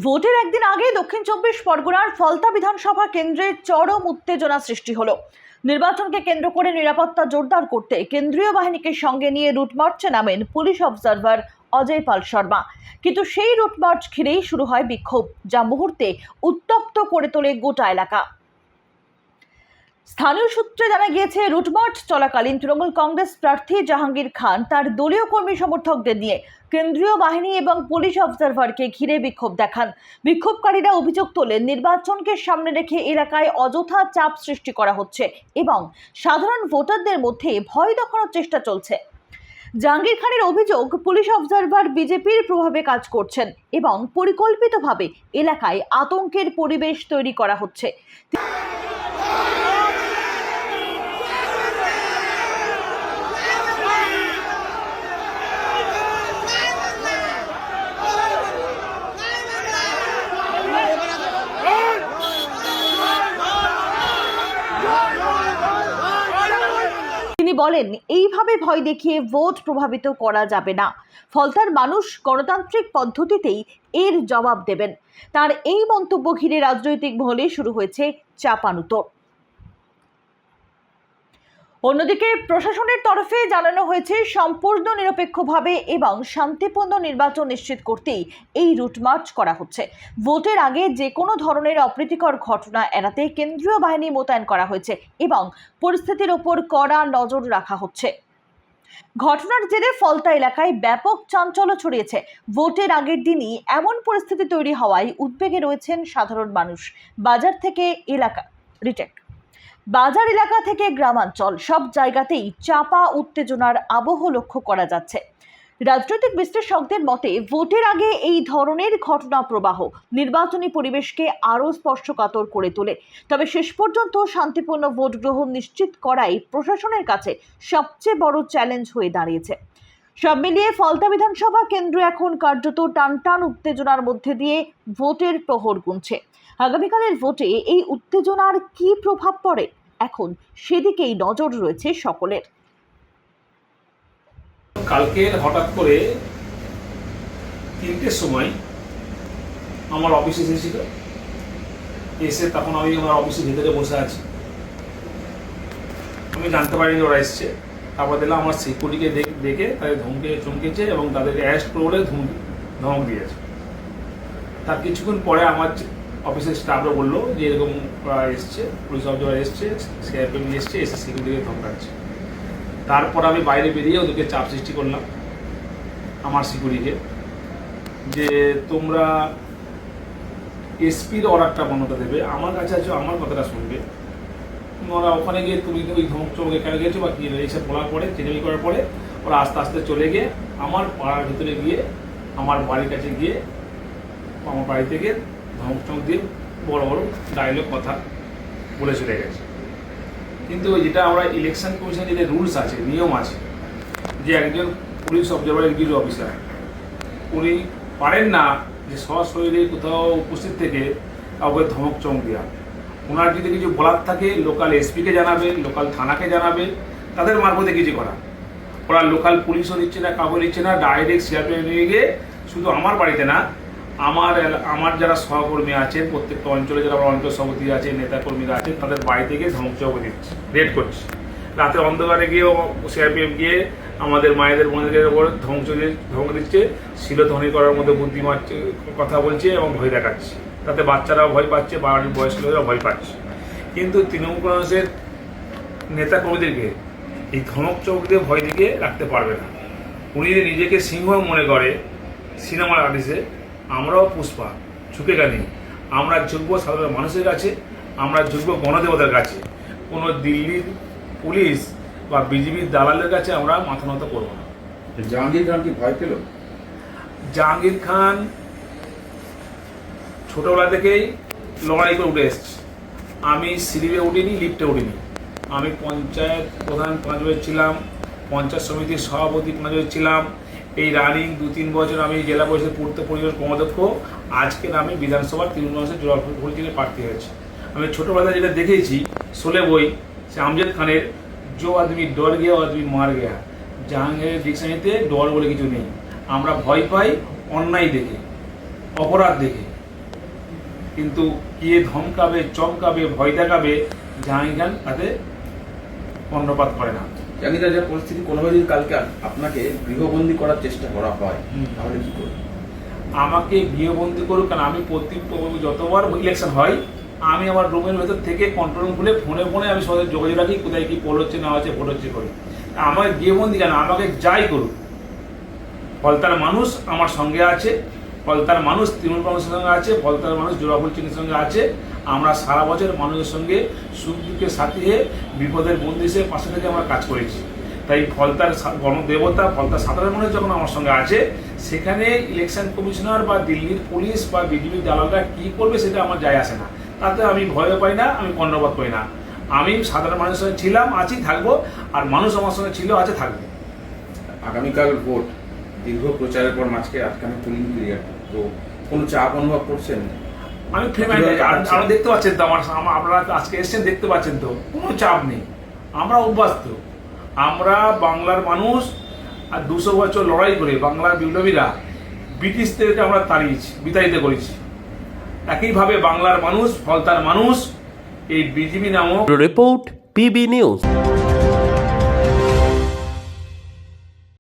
ভোটের একদিন আগে দক্ষিণ চব্বিশ পরগনার ফলতা বিধানসভা কেন্দ্রে চরম উত্তেজনা সৃষ্টি হলো। নির্বাচনকে কেন্দ্র করে নিরাপত্তা জোরদার করতে কেন্দ্রীয় বাহিনীকে সঙ্গে নিয়ে রুট মার্চে নামেন পুলিশ অবজারভার অজয় পাল শর্মা। কিন্তু সেই রুট মার্চ ঘিরেই শুরু হয় বিক্ষোভ, যা মুহূর্তে উত্তপ্ত করে তোলে গোটা এলাকা। স্থানীয় সূত্রে জানা গিয়েছে, রুটমার্চ চলাকালীন তৃণমূল কংগ্রেস প্রার্থী জাহাঙ্গীর খান তার দলীয় কর্মী সমর্থকদের নিয়ে কেন্দ্রীয় বাহিনী এবং পুলিশ অবজারভারকে ঘিরে বিক্ষোভ দেখান। বিক্ষোভকারীরা অভিযোগ তোলেন, নির্বাচনকে সামনে রেখে এলাকায় অযথা চাপ সৃষ্টি করা হচ্ছে এবং সাধারণ ভোটারদের মধ্যে ভয় দেখানোর চেষ্টা চলছে। জাহাঙ্গীর খানের অভিযোগ, পুলিশ অবজারভার বিজেপির প্রভাবে কাজ করছেন এবং পরিকল্পিতভাবে এলাকায় আতঙ্কের পরিবেশ তৈরি করা হচ্ছে। তিনি বলেন, এইভাবে ভয় দেখিয়ে ভোট প্রভাবিত করা যাবে না। ফলতার মানুষ গণতান্ত্রিক পদ্ধতিতেই এর জবাব দেবেন। তার এই মন্তব্য ঘিরে রাজনৈতিক মহলে শুরু হয়েছে চাপানুতোর। অন্যদিকে প্রশাসনের তরফে জানানো হয়েছে, সম্পূর্ণ নিরপেক্ষভাবে এবং শান্তিপূর্ণ নির্বাচন নিশ্চিত করতেই এই রুট মার্চ করা হচ্ছে। ভোটের আগে যে কোনো ধরনের অপ্রীতিকর ঘটনা এড়াতে কেন্দ্রীয় বাহিনী মোতায়েন করা হয়েছে এবং পরিস্থিতির ওপর কড়া নজর রাখা হচ্ছে। ঘটনার জেরে ফলতা এলাকায় ব্যাপক চাঞ্চল্য ছড়িয়েছে। ভোটের আগের দিনই এমন পরিস্থিতি তৈরি হওয়ায় উদ্বেগে রয়েছেন সাধারণ মানুষ। বাজার থেকে বাজার এলাকা থেকে গ্রামাঞ্চল, সব জায়গাতেই চাপা উত্তেজনার আবহ লক্ষ্য করা যাচ্ছে। রাজনৈতিক বিশ্লেষকদের মতে, ভোটের আগে এই ধরনের ঘটনা প্রবাহ নির্বাচনী পরিবেশকে আরও স্পর্শকাতর করে তোলে। তবে শেষ পর্যন্ত শান্তিপূর্ণ ভোট গ্রহণ নিশ্চিত করাই প্রশাসনের কাছে সবচেয়ে বড় চ্যালেঞ্জ হয়ে দাঁড়িয়েছে। সব মিলিয়ে ফলতা বিধানসভা কেন্দ্র এখন কার্যত টানটান উত্তেজনার মধ্যে দিয়ে ভোটের প্রহর গুনছে। আগামীকালের ভোটে এই উত্তেজনার কি প্রভাব পড়ে, এখন সেদিকেই নজর রয়েছে সকলের। কালকে হঠাৎ করে 3টের সময় আমার অফিসে এসেছিল। এসে তখন আমি আমার অফিসের ভিতরে বসে আছি, আমি জানতে পারিনি ওরা এসছে। তারপর দিলাম আমার সিকিউরিটিকে দেখে তাদের চমকেছে এবং তাদেরকে অ্যারেস্ট করে বলে ধমক দিয়েছে। তার কিছুক্ষণ পরে আমার অফিসের স্টাফরা বললো যে এরকম এসছে, পুলিশ অফিসার এসছে, সিআরপিএফ এসছে, এসে সিকিউরিটিকে ধমকাচ্ছে। তারপর আমি বাইরে বেরিয়ে ওদেরকে চাপ সৃষ্টি করলাম আমার সিকিউরিটিকে, যে তোমরা এসপির অর্ডারটা বন্ধ দেবে, আমার কাছে আছো, আমার কথাটা শুনবে। ওরা ওখানে গিয়ে তুমি ওই ধমক চমকে কেন গিয়েছো বা কি এইসব বলার পরে, চেনামি করার পরে ওরা আস্তে আস্তে চলে গিয়ে আমার পাড়ার ভিতরে গিয়ে আমার বাড়ির কাছে গিয়ে আমার বাড়ি থেকে ধমক চমক দিয়ে বড় বড় ডায়লগ কথা বলে চলে গেছে। কিন্তু যেটা আমরা ইলেকশন কমিশন যেটা রুলস আছে, নিয়ম আছে, যে একজন পুলিশ অবজারভার এক্সিকিউটিভ অফিসার উনি পারেন না যে সশরীরে কোথাও উপস্থিত থেকে কাউকে ধমক চমক দেওয়া। ওনার যদি কিছু বলার থাকে লোকাল এসপিকে জানাবে, লোকাল থানাকে জানাবে, তাদের মারফতে কিছু করা। ওরা লোকাল পুলিশও দিচ্ছে না, কাউকে দিচ্ছে না, ডাইরেক্ট সিআরপিএফ নিয়ে গিয়ে শুধু আমার বাড়িতে না, আমার যারা সহকর্মী আছেন, প্রত্যেকটা অঞ্চলে যারা অঞ্চল সভাপতি আছেন, নেতাকর্মীরা আছেন, তাদের বাড়ি থেকে ধমক চমক দিচ্ছে, রেড করছে। রাতে অন্ধকারে গিয়েও সিআরপিএফ গিয়ে আমাদের মায়েদের বোনদের ওপর ধমক দিচ্ছে, শিলধ্বনি করার মধ্যে বুদ্ধিমান কথা বলছে এবং ভয় দেখাচ্ছে। তাতে বাচ্চারাও ভয় পাচ্ছে, বাড়ির বয়স্ক লোকেরাও ভয় পাচ্ছে। কিন্তু তৃণমূল কংগ্রেসের নেতাকর্মীদেরকে এই ধমক চমক দিয়ে ভয় দিকে রাখতে পারবে না। উনি নিজেকে সিংহ মনে করে সিনেমার আর্টিস্টে, আমরাও পুষ্পা, ঝুঁকে গেনি। আমরা ঝুঁকবো সাধারণ মানুষের কাছে, আমরা ঝুঁকবো গণদেবতার কাছে। কোনো দিল্লির পুলিশ বা বিজেপির দালালের কাছে আমরা মাথা নত করবো না। জাহাঙ্গীর খান কি ভয় পেল? জাহাঙ্গীর খান ছোটবেলা থেকেই লড়াই করে উঠে এসছে। আমি সিঁড়িতে উঠিনি, লিফটে উঠিনি। আমি পঞ্চায়েত প্রধান 5 বছর ছিলাম, পঞ্চায়েত সমিতির সভাপতি 5 বছর ছিলাম। এই রানিং 2-3 বছর আমি জেলা পরিষদ পূর্ত পরিষদ কর্মাধ্যক্ষ। আজকের আমি বিধানসভার তৃণমূল কংগ্রেসের জোড়াফুল থেকে প্রার্থী হয়েছি। আমি ছোটোবেলায় যেটা দেখেছি, শোলে বই, সে আমজাদ খানের जो आदमी डर गया वो आदमी मार गया। জাহাঙ্গীরের ডিকশনারিতে ডর বলে কিছু নেই। আমরা ভয় পাই অন্যায় দেখে, অপরাধ দেখে, কিন্তু কে ধমকাবে, চমকাবে, ভয় দেখাবে, জাহাঙ্গীর খান তাতে কর্ণপাত করে না। জাহাঙ্গীর যা পরিস্থিতি, কোনোভাবে যদি কালকে আপনাকে গৃহবন্দী করার চেষ্টা করা হয় তাহলে কি করবেন? আমাকে গৃহবন্দী করুক, কারণ আমি যতবার ইলেকশন হয় আমি আমার রুমের ভেতর থেকে কন্ট্রোল রুম খুলে ফোনে ফোনে আমি সবাই যোগাযোগ রাখি, কোথায় কি পোল হচ্ছে না হচ্ছে, ভোট হচ্ছে করি। আমাকে গৃহবন্দী কেন, আমাকে যাই করুক, ফলতার মানুষ আমার সঙ্গে আছে, ফলতার মানুষ তৃণমূল কংগ্রেসের সঙ্গে আছে, ফলতার মানুষ জোড়াফুল চিনির সঙ্গে আছে। আমরা সারা বছর মানুষের সঙ্গে সুখ দুঃখের সাথী হয়ে বিপদের বন্ধু হিসেবে পাশে থেকে আমরা কাজ করেছি। তাই ফলতার গণদেবতা, ফলতার সাধারণ মানুষ যখন আমার সঙ্গে আছে, সেখানে ইলেকশন কমিশনার বা দিল্লির পুলিশ বা বিজেপির দালালরা কী করবে সেটা আমার যায় আসে না। তাতে আমি ভয়ও পাই না, আমি কর্ণপাত করি না। আমি সাধারণ মানুষের সঙ্গে ছিলাম, আছি, থাকবো, আর মানুষ আমার সঙ্গে ছিল, আছে, থাকবে। আগামীকাল ভোট, দীর্ঘ প্রচারের পর মাঝখানে আটকানো পুলিং পিরিয়ড, তো কোনো চাপ অনুভব করছেন? আমি ফ্রি মাইন্ডেড, আপনারা দেখতে পাচ্ছেন তো, আপনারা আজকে এসছেন, দেখতে পাচ্ছেন তো, কোনো চাপ নেই। আমরা অভ্যস্ত, আমরা বাংলার মানুষ, আর 200 বছর লড়াই করে বাংলার বিপ্লবীরা ব্রিটিশদেরকে আমরা বিতাড়িত করেছি। একইভাবে বাংলার মানুষ, ফলতার মানুষ এই বিজেপি নামক রিপোর্ট পিবি নিউজ।